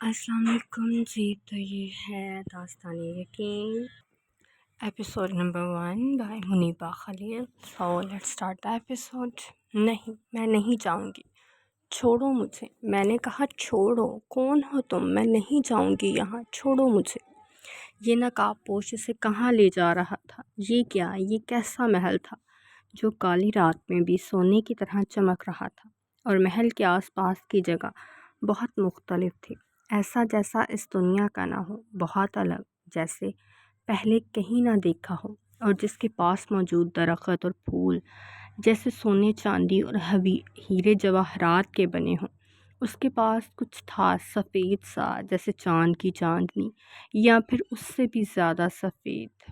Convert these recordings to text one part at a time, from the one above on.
السلام علیکم جی، تو یہ ہے داستان یقین episode number 1 by Muniba Khalil. So let start the episode. نہیں، میں نہیں جاؤں گی، چھوڑو مجھے. میں نے کہا چھوڑو. کون ہو تم؟ میں نہیں جاؤں گی یہاں، چھوڑو مجھے. یہ نقاب پوش اسے کہاں لے جا رہا تھا؟ یہ کیسا محل تھا جو کالی رات میں بھی سونے کی طرح چمک رہا تھا، اور محل کے آس پاس کی جگہ بہت مختلف تھی، ایسا جیسا اس دنیا کا نہ ہو، بہت الگ، جیسے پہلے کہیں نہ دیکھا ہو، اور جس کے پاس موجود درخت اور پھول جیسے سونے چاندی اور ہیرے جواہرات کے بنے ہوں. اس کے پاس کچھ تھا سفید سا، جیسے چاند کی چاندنی، یا پھر اس سے بھی زیادہ سفید.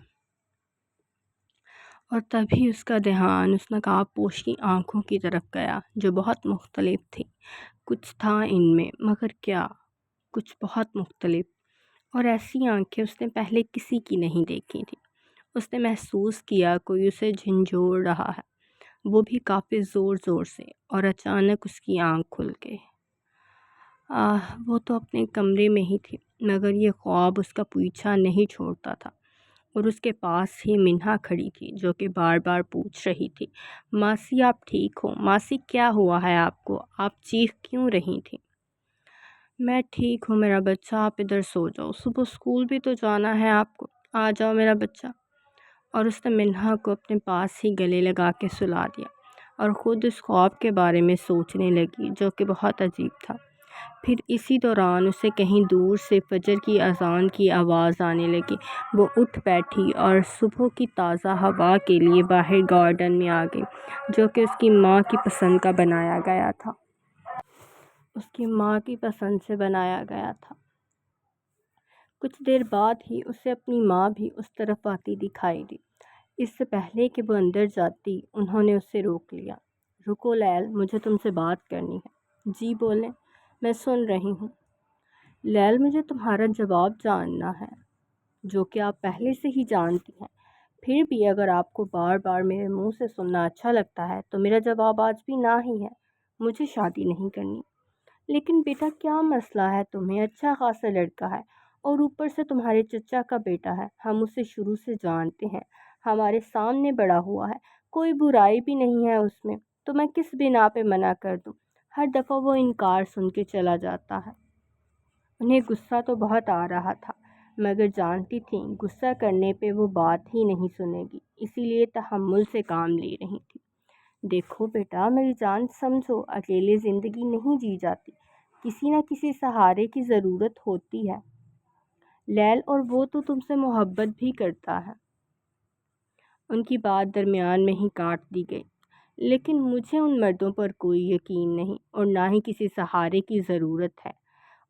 اور تبھی اس کا دھیان اس نقاب پوش کی آنکھوں کی طرف گیا، جو بہت مختلف تھی. کچھ تھا ان میں، مگر کیا؟ کچھ بہت مختلف. اور ایسی آنکھیں اس نے پہلے کسی کی نہیں دیکھی تھی. اس نے محسوس کیا کوئی اسے جھنجھوڑ رہا ہے، وہ بھی کافی زور زور سے. اور اچانک اس کی آنکھ کھل گئی. وہ تو اپنے کمرے میں ہی تھی، مگر یہ خواب اس کا پیچھا نہیں چھوڑتا تھا. اور اس کے پاس ہی منہا کھڑی تھی، جو کہ بار بار پوچھ رہی تھی، ماسی آپ ٹھیک ہو؟ ماسی کیا ہوا ہے آپ کو؟ آپ چیخ کیوں رہی تھی؟ میں ٹھیک ہوں میرا بچہ، آپ ادھر سو جاؤ، صبح اسکول بھی تو جانا ہے آپ کو، آ جاؤ میرا بچہ. اور اس نے منہا کو اپنے پاس ہی گلے لگا کے سلا دیا، اور خود اس خواب کے بارے میں سوچنے لگی، جو کہ بہت عجیب تھا. پھر اسی دوران اسے کہیں دور سے فجر کی اذان کی آواز آنے لگی. وہ اٹھ بیٹھی اور صبح کی تازہ ہوا کے لیے باہر گارڈن میں آ گئی، جو کہ اس کی ماں کی پسند کا بنایا گیا تھا. کچھ دیر بعد ہی اسے اپنی ماں بھی اس طرف آتی دکھائی دی. اس سے پہلے کہ وہ اندر جاتی، انہوں نے اسے روک لیا. رکو لیل، مجھے تم سے بات کرنی ہے. جی بولیں، میں سن رہی ہوں. لیل، مجھے تمہارا جواب جاننا ہے، جو کہ آپ پہلے سے ہی جانتی ہیں. پھر بھی اگر آپ کو بار بار میرے منہ سے سننا اچھا لگتا ہے تو میرا جواب آج بھی نہ ہی ہے. مجھے شادی نہیں کرنی. لیکن بیٹا کیا مسئلہ ہے؟ تمہیں اچھا خاصا لڑکا ہے، اور اوپر سے تمہارے چچا کا بیٹا ہے. ہم اسے شروع سے جانتے ہیں، ہمارے سامنے بڑا ہوا ہے، کوئی برائی بھی نہیں ہے اس میں. تو میں کس بنا پہ منع کر دوں؟ ہر دفعہ وہ انکار سن کے چلا جاتا ہے. انہیں غصہ تو بہت آ رہا تھا، مگر جانتی تھیں غصہ کرنے پہ وہ بات ہی نہیں سنے گی، اسی لیے تحمل سے کام لے رہی تھی. دیکھو بیٹا میری جان، سمجھو اکیلے زندگی نہیں جی جاتی، کسی نہ کسی سہارے کی ضرورت ہوتی ہے. لیل، اور وہ تو تم سے محبت بھی کرتا ہے. ان کی بات درمیان میں ہی کاٹ دی گئی. لیکن مجھے ان مردوں پر کوئی یقین نہیں، اور نہ ہی کسی سہارے کی ضرورت ہے.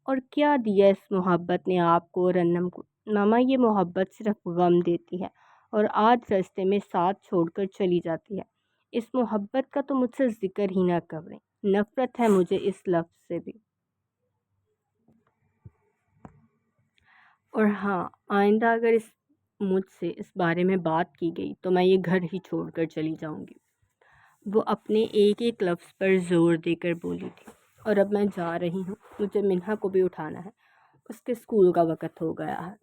اور کیا دیا اس محبت نے آپ کو اور انم کو؟ ماما، یہ محبت صرف غم دیتی ہے، اور آج راستے میں ساتھ چھوڑ کر چلی جاتی ہے. اس محبت کا تو مجھ سے ذکر ہی نہ کریں، نفرت ہے مجھے اس لفظ سے بھی. اور ہاں، آئندہ اگر مجھ سے اس بارے میں بات کی گئی تو میں یہ گھر ہی چھوڑ کر چلی جاؤں گی. وہ اپنے ایک ایک لفظ پر زور دے کر بولی تھی. اور اب میں جا رہی ہوں، مجھے منہا کو بھی اٹھانا ہے، اس کے اسکول کا وقت ہو گیا ہے.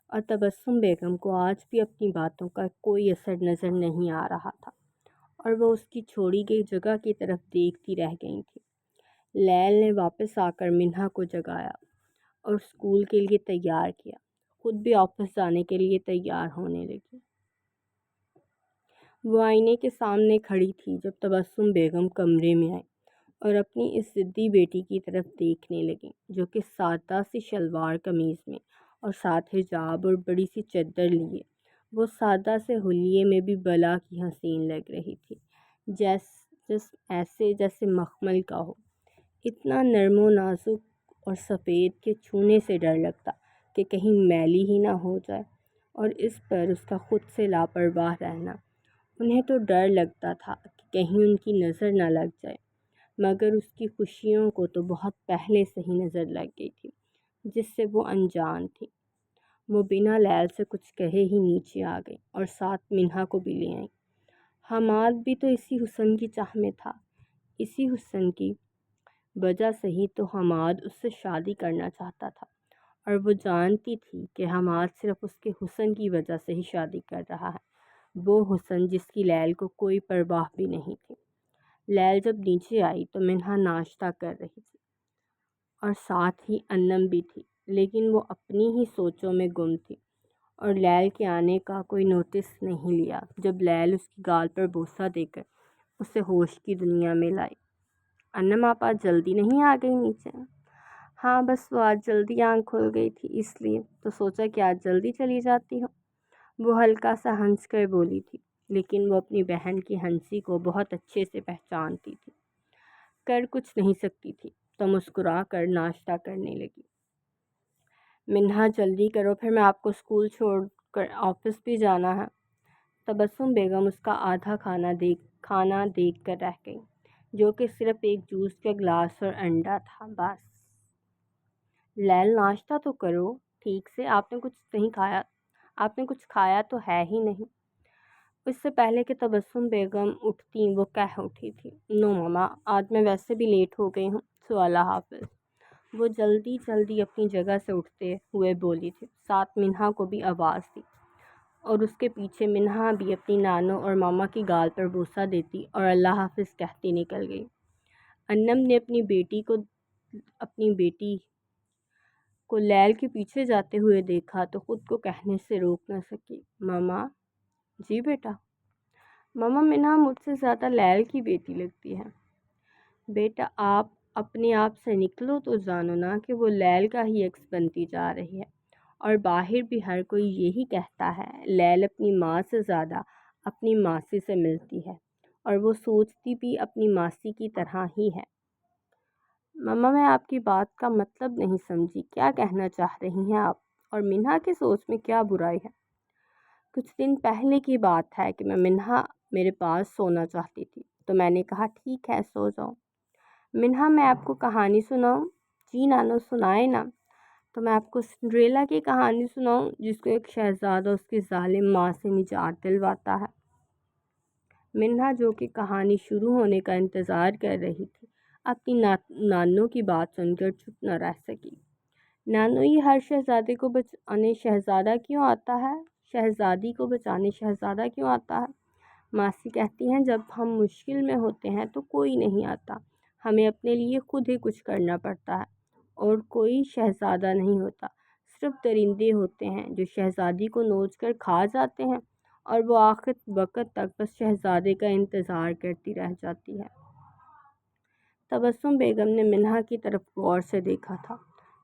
اور تبسم بیگم کو آج بھی اپنی باتوں کا کوئی اثر نظر نہیں آ رہا تھا، اور وہ اس کی چھوڑی گئی جگہ کی طرف دیکھتی رہ گئی تھی. لیل نے واپس آ کر منہا کو جگایا اور اسکول کے لیے تیار کیا. خود بھی آفس جانے کے لیے تیار ہونے لگی. وہ آئینے کے سامنے کھڑی تھی جب تبسم بیگم کمرے میں آئی، اور اپنی اس ضدی بیٹی کی طرف دیکھنے لگیں، جو کہ سادہ سی شلوار قمیض میں اور ساتھ حجاب اور بڑی سی چادر لیے وہ سادہ سے حلیے میں بھی بلا کی حسین لگ رہی تھی، ایسے جیسے مخمل کا ہو، اتنا نرم و نازک اور سفید کہ چھونے سے ڈر لگتا کہ کہیں میلی ہی نہ ہو جائے. اور اس پر اس کا خود سے لاپرواہ رہنا. انہیں تو ڈر لگتا تھا کہ کہیں ان کی نظر نہ لگ جائے، مگر اس کی خوشیوں کو تو بہت پہلے سے ہی نظر لگ گئی تھی، جس سے وہ انجان تھی. وہ بنا لیل سے کچھ کہے ہی نیچے آ گئی اور ساتھ منہا کو بھی لے آئی. حماد بھی تو اسی حسن کی چاہ میں تھا، اسی حسن کی وجہ صحیح تو حماد اس سے شادی کرنا چاہتا تھا، اور وہ جانتی تھی کہ حماد صرف اس کے حسن کی وجہ سے ہی شادی کر رہا ہے، وہ حسن جس کی لیل کو کوئی پرواہ بھی نہیں تھی۔ لیل جب نیچے آئی تو منہا ناشتہ کر رہی تھی اور ساتھ ہی انم بھی تھی، لیکن وہ اپنی ہی سوچوں میں گم تھی اور لیل کے آنے کا کوئی نوٹس نہیں لیا جب لیل اس کی گال پر بوسہ دے کر اسے ہوش کی دنیا میں لائی۔ انم آپ آج جلدی نہیں آ گئی نیچے؟ ہاں بس وہ آج جلدی آنکھ کھل گئی تھی، اس لیے تو سوچا کہ آج جلدی چلی جاتی ہو۔ وہ ہلکا سا ہنس کر بولی تھی، لیکن وہ اپنی بہن کی ہنسی کو بہت اچھے سے پہچانتی تھی، کر کچھ نہیں سکتی تھی، تو مسکرا کر ناشتہ کرنے لگی۔ منہا جلدی کرو، پھر میں آپ کو اسکول چھوڑ کر آفس بھی جانا ہے۔ تبسم بیگم اس کا آدھا کھانا دیکھ کر رہ گئی، جو کہ صرف ایک جوس کا گلاس اور انڈا تھا، بس۔ لیل ناشتہ تو کرو ٹھیک سے، آپ نے کچھ کھایا تو ہے ہی نہیں۔ اس سے پہلے کہ تبسم بیگم اٹھتیں وہ کہہ اٹھی تھی، نو ماما، آج میں ویسے بھی لیٹ ہو گئی ہوں، سو اللہ حافظ۔ وہ جلدی اپنی جگہ سے اٹھتے ہوئے بولی تھی، ساتھ منہا کو بھی آواز دی، اور اس کے پیچھے منہا بھی اپنی نانو اور ماما کی گال پر بوسہ دیتی اور اللہ حافظ کہتی نکل گئی۔ انم نے اپنی بیٹی کو لیل کے پیچھے جاتے ہوئے دیکھا تو خود کو کہنے سے روک نہ سکی، ماما؟ جی بیٹا؟ ماما، منہا مجھ سے زیادہ لیل کی بیٹی لگتی ہے۔ بیٹا، آپ اپنے آپ سے نکلو تو جانو نا کہ وہ لیل کا ہی عکس بنتی جا رہی ہے، اور باہر بھی ہر کوئی یہی کہتا ہے، لیل اپنی ماں سے زیادہ اپنی ماسی سے ملتی ہے، اور وہ سوچتی بھی اپنی ماسی کی طرح ہی ہے۔ ماما، میں آپ کی بات کا مطلب نہیں سمجھی، کیا کہنا چاہ رہی ہیں آپ؟ اور منہا کی سوچ میں کیا برائی ہے؟ کچھ دن پہلے کی بات ہے کہ منہا میرے پاس سونا چاہتی تھی، تو میں نے کہا ٹھیک ہے سو جاؤ۔ منہا، میں آپ کو کہانی سناؤں؟ جی نانو، سنائے نا۔ تو میں آپ کو سنڈریلا کی کہانی سناؤں، جس کو ایک شہزادہ اس کی ظالم ماں سے نجات دلواتا ہے۔ منہا، جو کہ کہانی شروع ہونے کا انتظار کر رہی تھی، اپنی نانو کی بات سن کر چپ نہ رہ سکی۔ نانو، یہ ہر شہزادی کو بچانے شہزادہ کیوں آتا ہے؟ ماسی کہتی ہیں، جب ہم مشکل میں ہوتے ہیں تو کوئی نہیں آتا، ہمیں اپنے لیے خود ہی کچھ کرنا پڑتا ہے، اور کوئی شہزادہ نہیں ہوتا، صرف درندے ہوتے ہیں جو شہزادی کو نوچ کر کھا جاتے ہیں، اور وہ آخر وقت تک بس شہزادے کا انتظار کرتی رہ جاتی ہے۔ تبسم بیگم نے منہا کی طرف غور سے دیکھا تھا،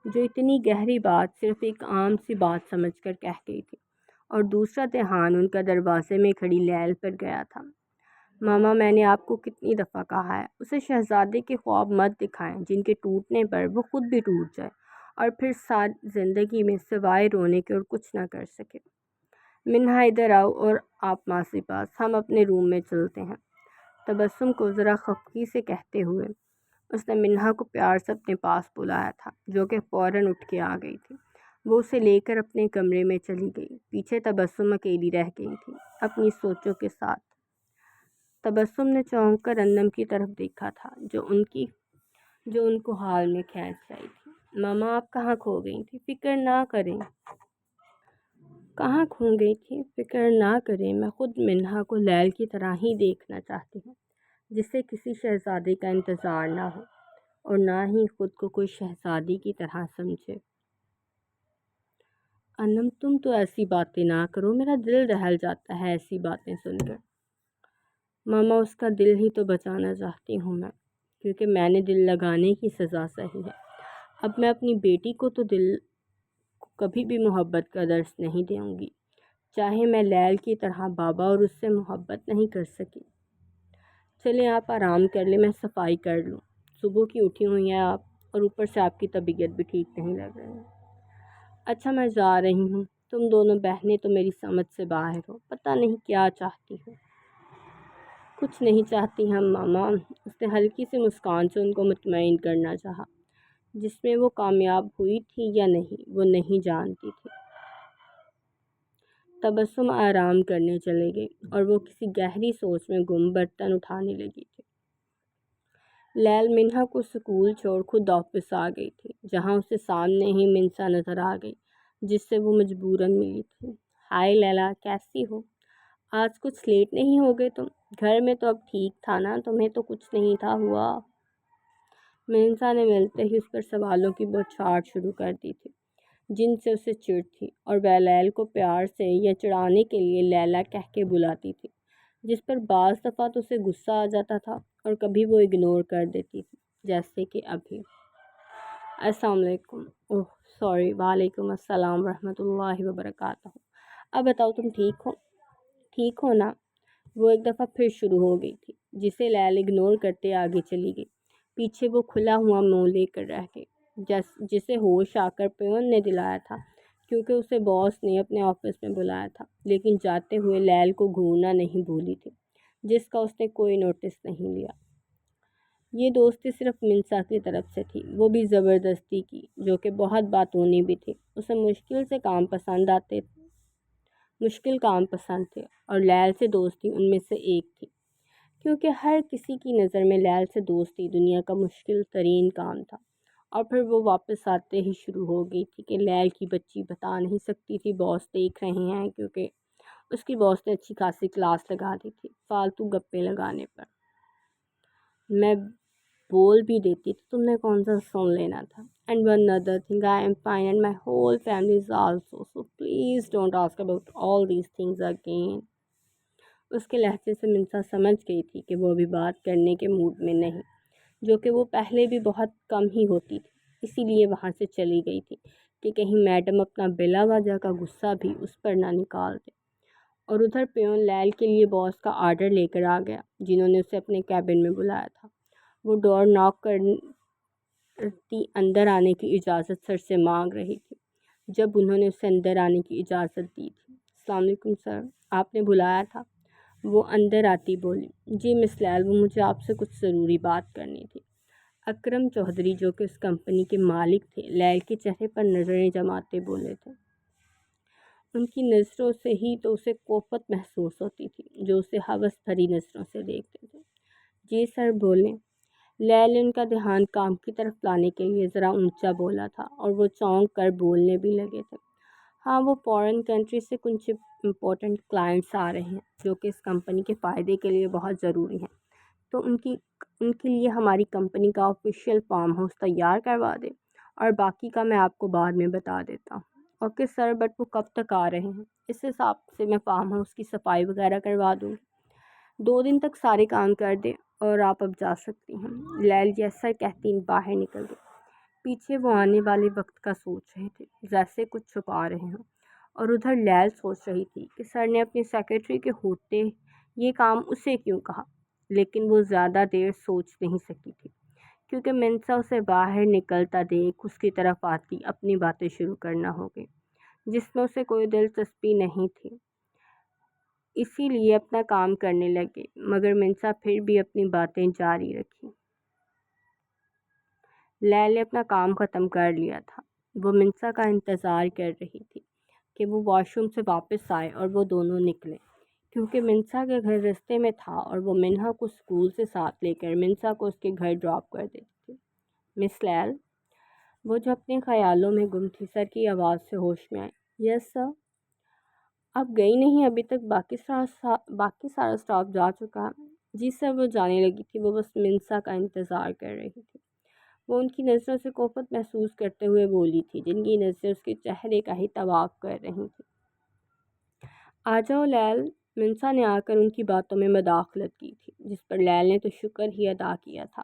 جو اتنی گہری بات صرف ایک عام سی بات سمجھ کر کہہ گئی تھی، اور دوسرا دھیان ان کا دروازے میں کھڑی لیل پر گیا تھا۔ ماما، میں نے آپ کو کتنی دفعہ کہا ہے، اسے شہزادے کے خواب مت دکھائیں جن کے ٹوٹنے پر وہ خود بھی ٹوٹ جائے، اور پھر ساری زندگی میں سوائے رونے کے اور کچھ نہ کر سکے۔ منہا، ادھر آؤ اور آپ ماسی پاس، ہم اپنے روم میں چلتے ہیں۔ تبسم کو ذرا خفگی سے کہتے ہوئے اس نے منہا کو پیار سے اپنے پاس بلایا تھا، جو کہ فوراً اٹھ کے آ گئی تھی۔ وہ اسے لے کر اپنے کمرے میں چلی گئی، پیچھے تبسم اکیلی رہ گئی تھی اپنی سوچوں کے ساتھ۔ تبسم نے چونک کر انم کی طرف دیکھا تھا، جو ان کو حال میں کھینچ رہی تھی۔ ماما، آپ کہاں کھو گئی تھی؟ فکر نہ کریں۔ کہاں کھو گئی تھی؟ فکر نہ کریں، میں خود منہا کو لیل کی طرح ہی دیکھنا چاہتی ہوں، جسے کسی شہزادی کا انتظار نہ ہو، اور نہ ہی خود کو کوئی شہزادی کی طرح سمجھے۔ انم، تم تو ایسی باتیں نہ کرو، میرا دل دہل جاتا ہے ایسی باتیں سن کر۔ ماما، اس کا دل ہی تو بچانا چاہتی ہوں میں، کیونکہ میں نے دل لگانے کی سزا سہی ہے۔ اب میں اپنی بیٹی کو تو دل کو کبھی بھی محبت کا درس نہیں دوں گی، چاہے میں لیل کی طرح بابا اور اس سے محبت نہیں کر سکی۔ چلیں آپ آرام کر لیں، میں صفائی کر لوں، صبح کی اٹھی ہوئی ہیں آپ، اور اوپر سے آپ کی طبیعت بھی ٹھیک نہیں لگ رہی ہے۔ اچھا، میں جا رہی ہوں، تم دونوں بہنیں تو میری سمجھ سے باہر ہو، پتہ نہیں کیا چاہتی ہو۔ کچھ نہیں چاہتی ہم ماما، اس نے ہلکی سی مسکان سے ان کو مطمئن کرنا چاہا، جس میں وہ کامیاب ہوئی تھی یا نہیں وہ نہیں جانتی تھی۔ تبسم آرام کرنے چلے گئی، اور وہ کسی گہری سوچ میں گم برتن اٹھانے لگی تھی۔ لیل منہا کو سکول چھوڑ خود آفس آ گئی تھی، جہاں اسے سامنے ہی منسا نظر آ گئی جس سے وہ مجبوراً ملی تھی۔ ہائے لیلا، کیسی ہو؟ آج کچھ لیٹ نہیں ہو گئے تم؟ گھر میں تو اب ٹھیک تھا نا؟ تمہیں تو کچھ نہیں تھا ہوا؟ منسا نے ملتے ہی اس پر سوالوں کی بوچھاڑ شروع کر دی تھی جن سے اسے چڑ تھی، اور وہ لیل کو پیار سے یا چڑھانے کے لیے لیلا کہہ کے بلاتی تھی، جس پر بعض دفعہ تو اسے غصہ آ جاتا تھا اور کبھی وہ اگنور کر دیتی تھی، جیسے کہ ابھی۔ السلام علیکم۔ اوہ سوری، وعلیکم السلام ورحمۃ اللہ وبرکاتہ۔ اب بتاؤ تم ٹھیک ہو نا؟ وہ ایک دفعہ پھر شروع ہو گئی تھی، جسے لیل اگنور کرتے آگے چلی گئی۔ پیچھے وہ کھلا ہوا منہ لے کر رہ گئی، جسے ہوش آ کر پیون نے دلایا تھا، کیونکہ اسے باس نے اپنے آفس میں بلایا تھا، لیکن جاتے ہوئے لیل کو گھورنا نہیں بھولی تھی، جس کا اس نے کوئی نوٹس نہیں لیا۔ یہ دوستی صرف منسا کی طرف سے تھی، وہ بھی زبردستی کی، جو کہ بہت باتونی بھی تھی۔ اسے مشکل کام پسند تھے، اور لیل سے دوستی ان میں سے ایک تھی، کیونکہ ہر کسی کی نظر میں لیل سے دوستی دنیا کا مشکل ترین کام تھا۔ اور پھر وہ واپس آتے ہی شروع ہو گئی تھی کہ لیل کی بچی بتا نہیں سکتی تھی باس دیکھ رہے ہیں، کیونکہ اس کی باس نے اچھی خاصی کلاس لگا دی تھی فالتو گپے لگانے پر۔ میں بول بھی دیتی تھی، تم نے کون سا سن لینا تھا۔ And one other thing, I'm fine and my whole family is also, so please don't ask about all these things again. اس کے لہجے سے منسا سمجھ گئی تھی کہ وہ ابھی بات کرنے کے موڈ میں نہیں، جو کہ وہ پہلے بھی بہت کم ہی ہوتی تھی، اسی لیے وہاں سے چلی گئی تھی کہ کہیں میڈم اپنا بلا وجہ کا غصہ بھی اس پر نہ نکال دے۔ اور ادھر پیون لیل کے لیے باس کا آرڈر لے کر آ گیا، جنہوں نے اسے اپنے کیبن میں بلایا تھا۔ وہ ڈور ناک کرتی اندر آنے کی اجازت سر سے مانگ رہی تھی، جب انہوں نے اسے اندر آنے کی اجازت دی تھی۔ السلام علیکم سر، آپ نے بلایا تھا؟ وہ اندر آتی بولی۔ جی مس لیل، وہ مجھے آپ سے کچھ ضروری بات کرنی تھی۔ اکرم چودھری، جو کہ اس کمپنی کے مالک تھے، لیل کے چہرے پر نظریں جماتے بولے تھے۔ ان کی نظروں سے ہی تو اسے کوفت محسوس ہوتی تھی، جو اسے ہوس بھری نظروں سے دیکھتے تھے۔ جی سر، بولیں۔ لیل نے ان کا دھیان کام کی طرف لانے کے لیے ذرا اونچا بولا تھا، اور وہ چونک کر بولنے بھی لگے تھے۔ ہاں، وہ فورن کنٹری سے کچھ امپورٹنٹ کلائنٹس آ رہے ہیں، جو کہ اس کمپنی کے فائدے کے لیے بہت ضروری ہیں، تو ان کے لیے ہماری کمپنی کا آفیشیل فارم ہاؤس تیار کروا دیں، اور باقی کا میں آپ کو بعد میں بتا دیتا ہوں۔ اوکے سر، بٹ وہ کب تک آ رہے ہیں؟ اس حساب سے میں فارم ہاؤس کی صفائی وغیرہ کروا دوں گی۔ 2 دن تک سارے کام کر دیں اور آپ اب جا سکتی ہیں۔ لیل یس سر کہتی باہر نکل گئی۔ پیچھے وہ آنے والے وقت کا سوچ رہے تھے، جیسے کچھ چھپا رہے ہوں، اور ادھر لیل سوچ رہی تھی کہ سر نے اپنی سیکرٹری کے ہوتے یہ کام اسے کیوں کہا، لیکن وہ زیادہ دیر سوچ نہیں سکی تھی، کیونکہ منسا اسے باہر نکلتا دیکھ اس کی طرف آتی اپنی باتیں شروع کرنا ہو گئی، جس میں اسے کوئی دلچسپی نہیں تھی، اسی لیے اپنا کام کرنے لگے، مگر منسا پھر بھی اپنی باتیں جاری رکھی۔ لیل نے اپنا کام ختم کر لیا تھا، وہ منسا کا انتظار کر رہی تھی کہ وہ واش روم سے واپس آئے اور وہ دونوں نکلے، کیونکہ منسا کے گھر رستے میں تھا، اور وہ منہا کو اسکول سے ساتھ لے کر منسا کو اس کے گھر ڈراپ کر دیتی تھی۔ مس لیل، وہ جو اپنے خیالوں میں گم تھی، سر کی آواز سے ہوش میں آئی۔ یس سر۔ اب گئی نہیں ابھی تک؟ باقی سارا اسٹاف جا چکا ہے؟ جی سر، وہ جانے لگی تھی، وہ بس منسا کا انتظار کر رہی تھی۔ وہ ان کی نظروں سے کوفت محسوس کرتے ہوئے بولی تھی، جن کی نظریں اس کے چہرے کا ہی طواف کر رہی تھیں۔ آ جاؤ لیل، منسا نے آ کر ان کی باتوں میں مداخلت کی تھی، جس پر لیل نے تو شکر ہی ادا کیا تھا۔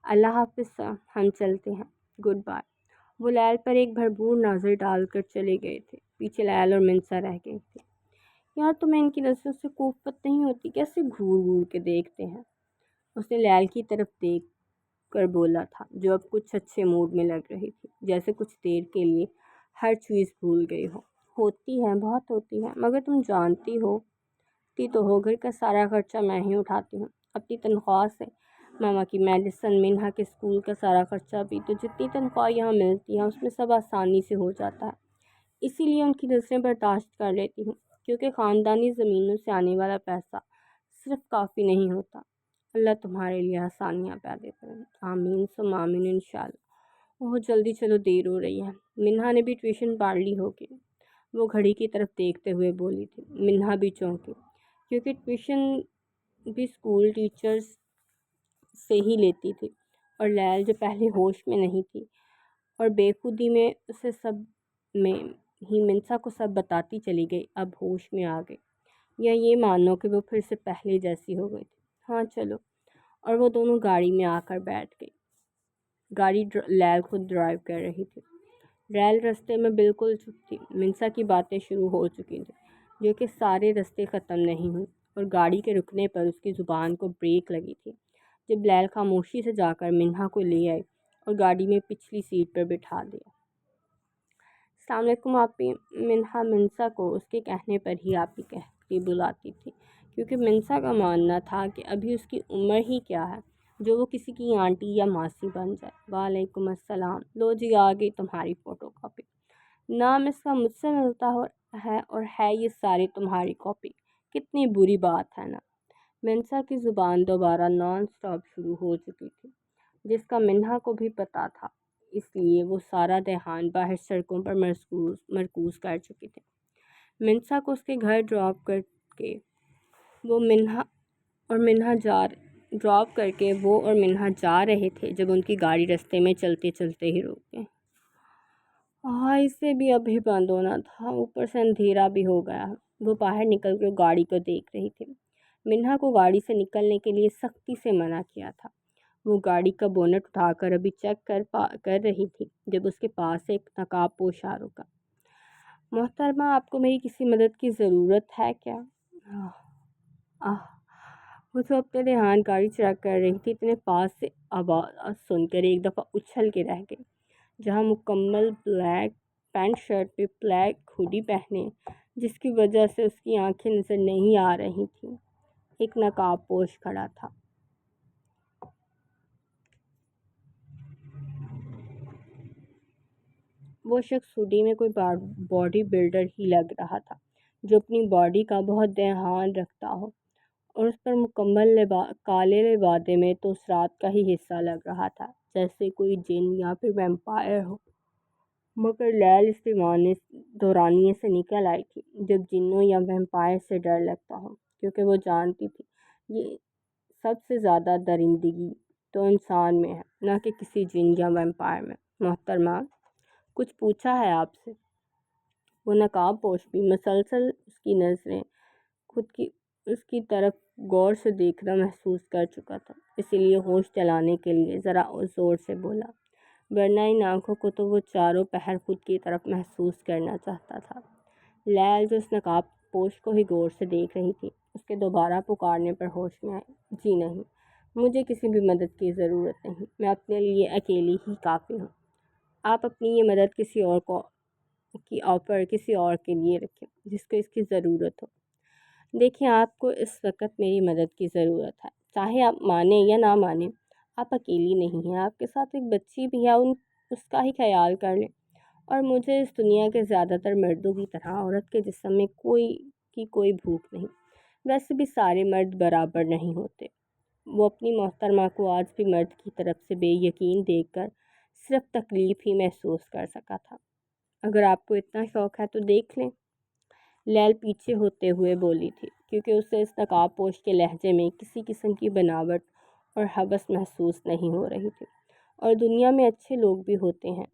اللہ حافظ سر، ہم چلتے ہیں، گڈ بائے۔ وہ لیل پر ایک بھرپور نظر ڈال کر چلے گئے تھے، پیچھے لیل اور منسا رہ گئی تھی۔ یار تمہیں ان کی نظروں سے کوفت نہیں ہوتی؟ کیسے گھور گھور کے دیکھتے ہیں؟ اس نے لیل کی طرف دیکھ کر بولا تھا، جو اب کچھ اچھے موڈ میں لگ رہی تھی، جیسے کچھ دیر کے لیے ہر چیز بھول گئی ہو۔ ہوتی ہے، بہت ہوتی ہے، مگر تم جانتی ہو تو ہو گھر کا سارا خرچہ میں ہی اٹھاتی ہوں اپنی تنخواہ سے، ماما کی میڈیسن، منہا کے اسکول کا سارا خرچہ بھی، تو جتنی تنخواہ یہاں ملتی ہے اس میں سب آسانی سے ہو جاتا ہے، اسی لیے ان کی نظریں برداشت کر لیتی ہوں، کیونکہ خاندانی زمینوں سے آنے والا پیسہ صرف کافی نہیں ہوتا، اللہ تمہارے لیے آسانیاں پیدا کریں۔ آمین ثم آمین انشاءاللہ۔ بہت جلدی چلو، دیر ہو رہی ہے۔ منہا نے بھی ٹیوشن پڑھ لی ہوگی، وہ گھڑی کی طرف دیکھتے ہوئے بولی تھی۔ منہا بھی چونکی، کیونکہ ٹیوشن بھی اسکول ٹیچرز سے ہی لیتی تھی، اور لیل جو پہلے ہوش میں نہیں تھی اور بے خودی میں اسے سب میں ہی منسا کو سب بتاتی چلی گئی، اب ہوش میں آ گئی، یا یہ مانو کہ وہ پھر سے پہلے جیسی ہو گئی تھی۔ ہاں چلو، اور وہ دونوں گاڑی میں آ کر بیٹھ گئی۔ گاڑی لیل خود ڈرائیو کر رہی تھی۔ ریل رستے میں بالکل چپ تھی۔ منسا کی باتیں شروع ہو چکی تھیں، جو کہ سارے رستے ختم نہیں ہوئی، اور گاڑی کے رکنے پر اس کی زبان کو بریک لگی تھی جب لیل خاموشی سے جا کر منہا کو لے آئی اور گاڑی میں پچھلی سیٹ پر بٹھا دیا۔ السلام علیکم آپی۔ منہا منسا کو اس کے کہنے پر ہی آپی کہہ کے بلاتی تھی، کیونکہ منسا کا ماننا تھا کہ ابھی اس کی عمر ہی کیا ہے جو وہ کسی کی آنٹی یا ماسی بن جائے۔ وعلیکم السلام، لو جی آ گئی تمہاری فوٹو کاپی۔ نام اس کا مجھ سے ملتا ہے اور ہے یہ ساری تمہاری کاپی، کتنی بری بات ہے نا۔ منسا کی زبان دوبارہ نان سٹاپ شروع ہو چکی تھی، جس کا منہا کو بھی پتہ تھا، اس لیے وہ سارا دھیان باہر سڑکوں پر مرکوز کر چکی تھی۔ منسا کو اس کے گھر ڈراپ کر کے وہ اور منہا جا رہے تھے جب ان کی گاڑی رستے میں چلتے چلتے ہی رک گئی۔ اسے بھی ابھی بند ہونا تھا، اوپر سے اندھیرا بھی ہو گیا۔ وہ باہر نکل کر گاڑی کو دیکھ رہی تھی۔ منہا کو گاڑی سے نکلنے کے لیے سختی سے منع کیا تھا۔ وہ گاڑی کا بونٹ اٹھا کر ابھی چیک کر رہی تھی جب اس کے پاس ایک نقاب پوش آ رکا۔ محترمہ، آپ کو میری کسی مدد کی ضرورت ہے کیا؟ وہ تو اپنے دھیان گاڑی چلا کر رہی تھی، اتنے پاس سے آواز سن کر ایک دفعہ اچھل کے رہ گئی، جہاں مکمل بلیک پینٹ شرٹ پہ بلیک ہوڈی پہنے، جس کی وجہ سے اس کی آنکھیں نظر نہیں آ رہی تھیں، ایک نقاب پوش کھڑا تھا۔ وہ شخص ہوڈی میں کوئی باڈی بلڈر ہی لگ رہا تھا، جو اپنی باڈی کا بہت دھیان رکھتا ہو، اور اس پر مکمل کالے لبادے میں تو اس رات کا ہی حصہ لگ رہا تھا، جیسے کوئی جن یا پھر ویمپائر ہو۔ مگر لیل اس دورانیے سے نکل آئی تھی جب جنوں یا ویمپائر سے ڈر لگتا ہو، کیونکہ وہ جانتی تھی یہ سب سے زیادہ درندگی تو انسان میں ہے، نہ کہ کسی جن یا ویمپائر میں۔ محترمہ، کچھ پوچھا ہے آپ سے؟ وہ نقاب پوش بھی مسلسل اس کی نظریں اس کی طرف غور سے دیکھنا محسوس کر چکا تھا، اسی لیے ہوش چلانے کے لیے ذرا زور سے بولا، ورنہ ان آنکھوں کو تو وہ چاروں پہر خود کی طرف محسوس کرنا چاہتا تھا۔ لیل جو اس نقاب پوش کو ہی غور سے دیکھ رہی تھی، اس کے دوبارہ پکارنے پر ہوش میں آئی۔ جی نہیں، مجھے کسی بھی مدد کی ضرورت نہیں، میں اپنے لیے اکیلی ہی کافی ہوں۔ آپ اپنی یہ مدد کسی اور کے لیے رکھیں جس کو اس کی ضرورت ہو۔ دیکھیں، آپ کو اس وقت میری مدد کی ضرورت ہے، چاہے آپ مانیں یا نہ مانیں، آپ اکیلی نہیں ہیں، آپ کے ساتھ ایک بچی بھی ہے، اس کا ہی خیال کر لیں۔ اور مجھے اس دنیا کے زیادہ تر مردوں کی طرح عورت کے جسم میں کوئی بھوک نہیں، ویسے بھی سارے مرد برابر نہیں ہوتے۔ وہ اپنی محترمہ کو آج بھی مرد کی طرف سے بے یقین دیکھ کر صرف تکلیف ہی محسوس کر سکا تھا۔ اگر آپ کو اتنا شوق ہے تو دیکھ لیں، لیل پیچھے ہوتے ہوئے بولی تھی، کیونکہ اسے اس نقاب پوش کے لہجے میں کسی قسم کی بناوٹ اور ہوس محسوس نہیں ہو رہی تھی۔ اور دنیا میں اچھے لوگ بھی ہوتے ہیں،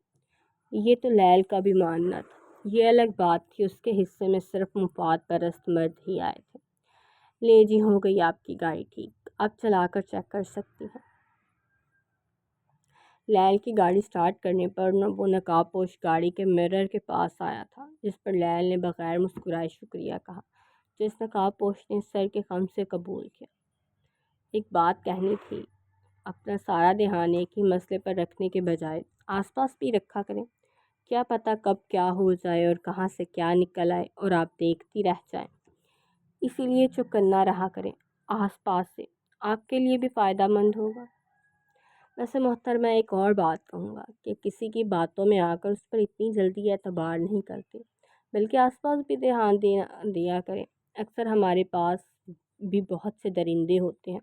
یہ تو لیل کا بھی ماننا تھا۔ یہ الگ بات تھی اس کے حصے میں صرف مفاد پرست مرد ہی آئے تھے۔ لے جی، ہو گئی آپ کی گاڑی ٹھیک، اب چلا کر چیک کر سکتی ہیں۔ لیل کی گاڑی سٹارٹ کرنے پر وہ نقاب پوش گاڑی کے مرر کے پاس آیا تھا، جس پر لیل نے بغیر مسکرائے شکریہ کہا، جو اس نقاب پوش نے سر کے خم سے قبول کیا۔ ایک بات کہنی تھی، اپنا سارا دھیان ایک ہی مسئلے پر رکھنے کے بجائے آس پاس بھی رکھا کریں، کیا پتہ کب کیا ہو جائے اور کہاں سے کیا نکل آئے اور آپ دیکھتی رہ جائیں، اسی لیے چوکنا رہا کریں آس پاس سے، آپ کے لیے بھی فائدہ مند ہوگا۔ ویسے محترمہ، ایک اور بات کہوں گا کہ کسی کی باتوں میں آ کر اس پر اتنی جلدی اعتبار نہیں کرتے، بلکہ آس پاس بھی دھیان دیا کریں۔ اکثر ہمارے پاس بھی بہت سے درندے ہوتے ہیں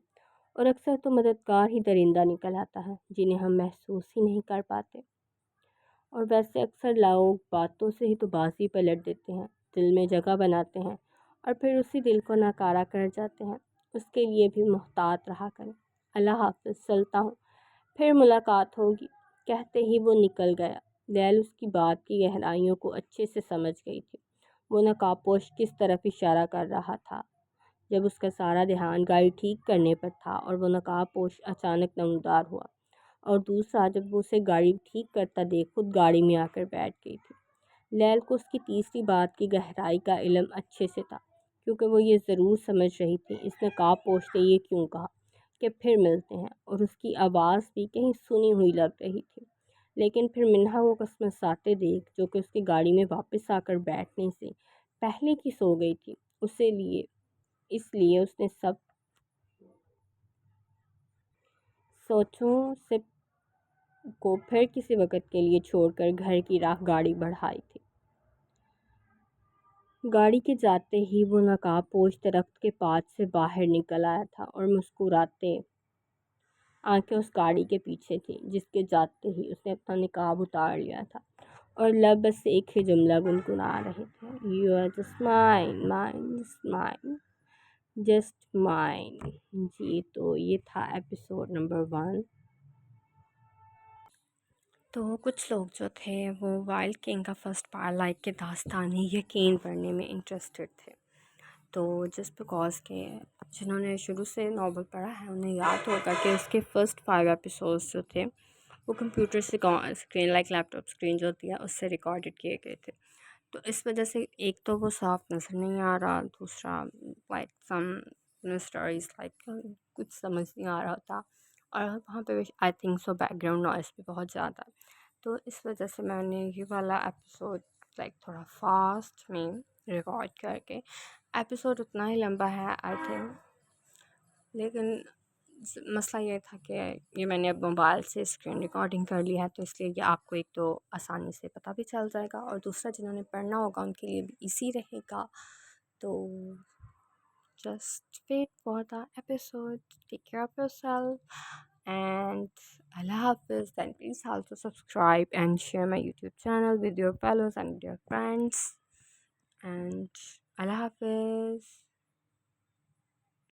اور اکثر تو مددگار ہی درندہ نکل آتا ہے جنہیں ہم محسوس ہی نہیں کر پاتے۔ اور ویسے اکثر لوگ باتوں سے ہی تو بازی پلٹ دیتے ہیں، دل میں جگہ بناتے ہیں اور پھر اسی دل کو ناکارہ کر جاتے ہیں۔ اس کے لیے بھی محتاط رہا کریں۔ اللہ حافظ، چلتا ہوں، پھر ملاقات ہوگی۔ کہتے ہی وہ نکل گیا۔ لیل اس کی بات کی گہرائیوں کو اچھے سے سمجھ گئی تھی۔ وہ نقاب پوش کس طرف اشارہ کر رہا تھا جب اس کا سارا دھیان گاڑی ٹھیک کرنے پر تھا اور وہ نقاب پوش اچانک نمودار ہوا، اور دوسرا جب وہ اسے گاڑی ٹھیک کرتا دیکھ خود گاڑی میں آ کر بیٹھ گئی تھی۔ لیل کو اس کی تیسری بات کی گہرائی کا علم اچھے سے تھا، کیونکہ وہ یہ ضرور سمجھ رہی تھی اس نقاب پوش نے یہ کیوں کہا کہ پھر ملتے ہیں، اور اس کی آواز بھی کہیں سنی ہوئی لگ رہی تھی۔ لیکن پھر منہا کو کسمساتے دیکھ، جو کہ اس کی گاڑی میں واپس آ کر بیٹھنے سے پہلے کی سو گئی تھی، اس لیے اس نے سب سوچوں سے کو پھر کسی وقت کے لیے چھوڑ کر گھر کی راہ گاڑی بڑھائی تھی۔ گاڑی کے جاتے ہی وہ نقاب پوش درخت کے پاس سے باہر نکل آیا تھا اور مسکراتے آنکھیں اس گاڑی کے پیچھے تھیں، جس کے جاتے ہی اس نے اپنا نقاب اتار لیا تھا اور لب بس ایک ہی جملہ گنگنا رہے تھے، "You are just mine, mine, just mine, just mine"۔ جی تو یہ تھا ایپیسوڈ نمبر 1۔ تو کچھ لوگ جو تھے وہ وائلڈ کنگ کا فرسٹ پارٹ لائک کے داستانی یقین پڑھنے میں انٹرسٹڈ تھے، تو جسٹ بیکاز کہ جنہوں نے شروع سے ناول پڑھا ہے انہیں یاد ہوگا کہ اس کے فرسٹ 5 ایپیسوڈز جو تھے وہ کمپیوٹر سے اسکرین لائک لیپ ٹاپ اسکرین جو ہوتی ہے اس سے ریکارڈڈ کیے گئے تھے، تو اس وجہ سے ایک تو وہ صاف نظر نہیں آ رہا، دوسرا لائک سم اسٹوریز لائک کچھ سمجھ نہیں آ رہا تھا، اور وہاں پہ I think so back ground noise بھی بہت زیادہ، تو اس وجہ سے میں نے یہ والا ایپیسوڈ لائک تھوڑا فاسٹ میں ریکارڈ کر کے، ایپیسوڈ اتنا ہی لمبا ہے آئی تھنک، لیکن مسئلہ یہ تھا کہ یہ میں نے اب موبائل سے اسکرین ریکارڈنگ کر لی ہے، تو اس لیے یہ آپ کو ایک تو آسانی سے پتہ بھی چل جائے گا، اور دوسرا جنہوں نے پڑھنا ہوگا ان کے لیے بھی ایزی رہے گا، تو just wait for the episode. Take care of yourself and Allah Hafiz. Then please also subscribe and share my YouTube channel with your fellows and with your friends. And Allah Hafiz.